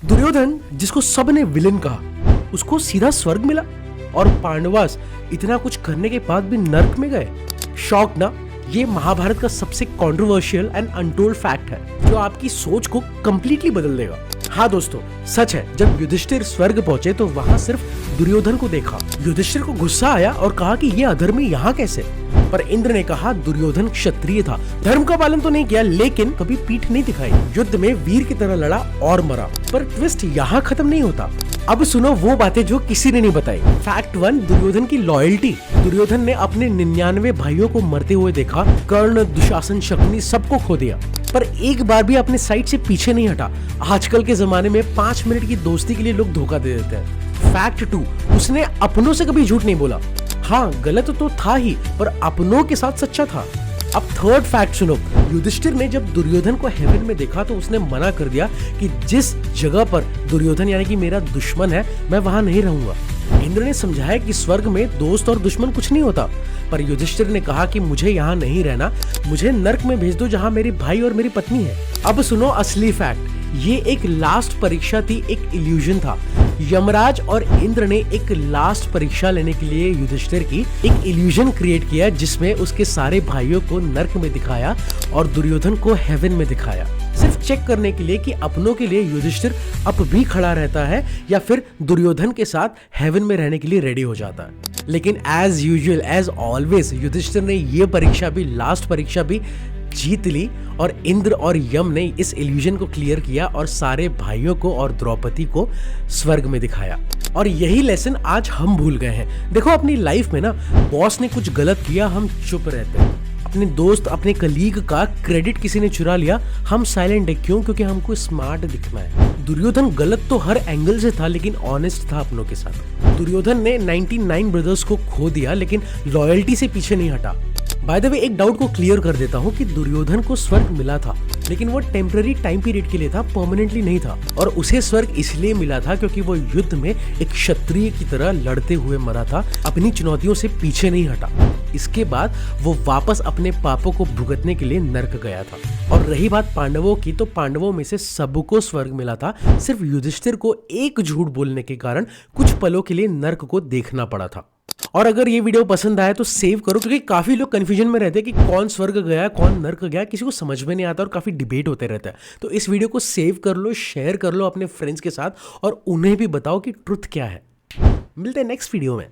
दुर्योधन जिसको सबने विलेन कहा, उसको सीधा स्वर्ग मिला और पांडवास इतना कुछ करने के बाद भी नर्क में गए। शॉक ना? ये महाभारत का सबसे कंट्रोवर्शियल एंड अनटोल्ड फैक्ट है जो आपकी सोच को कंप्लीटली बदल देगा। हाँ दोस्तों, सच है, जब युधिष्ठिर स्वर्ग पहुंचे तो वहां सिर्फ दुर्योधन को देखा। युधिष्ठिर को गुस्सा आया और कहा कि ये अधर्मी यहाँ कैसे? पर इंद्र ने कहा दुर्योधन क्षत्रिय था, धर्म का पालन तो नहीं किया लेकिन कभी पीठ नहीं दिखाई, युद्ध में वीर की तरह लड़ा और मरा। पर ट्विस्ट यहाँ खत्म नहीं होता। अब सुनो वो बातें जो किसी ने नहीं बताई। फैक्ट 1, दुर्योधन की लॉयल्टी। दुर्योधन ने अपने 99 भाइयों को मरते हुए देखा, कर्ण, दुशासन, शकुनी सबको खो दिया, पर एक बार भी अपने साइड से पीछे नहीं हटा। आजकल के जमाने में 5 मिनट की दोस्ती के लिए लोग धोखा दे देते हैं। फैक्ट 2, उसने अपनों से कभी झूठ नहीं बोला। हाँ, गलत तो था ही, पर अपनों के साथ सच्चा था। अब थर्ड फैक्ट सुनो। युधिष्ठिर ने जब दुर्योधन को हेवन में देखा तो उसने मना कर दिया कि जिस जगह पर दुर्योधन यानी कि मेरा दुश्मन है, मैं वहां नहीं रहूंगा। इंद्र ने समझाया कि स्वर्ग में दोस्त और दुश्मन कुछ नहीं होता, पर युधिष्ठिर ने कहा कि मुझे यहाँ नहीं रहना, मुझे नर्क में भेज दो जहाँ मेरे भाई और मेरी पत्नी है। अब सुनो असली फैक्ट। ये एक लास्ट परीक्षा थी, एक इल्यूजन था। यमराज और इंद्र ने एक लास्ट परीक्षा लेने के लिए युधिष्ठिर की एक इल्यूजन क्रिएट किया जिसमें उसके सारे भाइयों को नर्क में दिखाया और दुर्योधन को हेवन में दिखाया, सिर्फ चेक करने के लिए कि अपनों के लिए युधिष्ठिर अब भी खड़ा रहता है या फिर दुर्योधन के साथ हेवन में रहने के लिए रेडी हो जाता है। लेकिन as usual, as always, Yudhishthir ने ये परीक्षा भी, लास्ट परीक्षा भी जीत ली और इंद्र और यम ने इस इल्यूजन को क्लियर किया और सारे भाइयों को और द्रौपदी को स्वर्ग में दिखाया। और यही लेसन आज हम भूल गए हैं। देखो, अपनी लाइफ में ना बॉस ने कुछ गलत किया, हम चुप रहते हैं। अपने दोस्त, अपने कलीग का क्रेडिट किसी ने चुरा लिया, हम साइलेंट है। क्यों? क्योंकि हमको स्मार्ट दिखना है। दुर्योधन गलत तो हर एंगल से था लेकिन ऑनेस्ट था अपनों के साथ। दुर्योधन ने 99 ब्रदर्स को खो दिया लेकिन लॉयल्टी से पीछे नहीं हटा। बाय द वे, एक डाउट को क्लियर कर देता हूँ कि दुर्योधन को स्वर्ग मिला था लेकिन वो टेम्पररी टाइम पीरियड के लिए था, परमानेंटली नहीं था। और उसे स्वर्ग इसलिए मिला था क्योंकि वो युद्ध में एक क्षत्रिय की तरह लड़ते हुए मरा था, अपनी चुनौतियों से पीछे नहीं हटा। इसके बाद वो वापस अपने पापों को भुगतने के लिए नर्क गया था। और रही बात पांडवों की, तो पांडवों में से सबको स्वर्ग मिला था, सिर्फ युधिष्ठिर को एक झूठ बोलने के कारण कुछ पलों के लिए नर्क को देखना पड़ा था। और अगर ये वीडियो पसंद आया तो सेव करो, क्योंकि काफी लोग कंफ्यूजन में रहते हैं कि कौन स्वर्ग गया, कौन नर्क गया, किसी को समझ में नहीं आता और काफी डिबेट होते रहता है। तो इस वीडियो को सेव कर लो, शेयर कर लो अपने फ्रेंड्स के साथ और उन्हें भी बताओ कि ट्रुथ क्या है। मिलते हैं नेक्स्ट वीडियो में।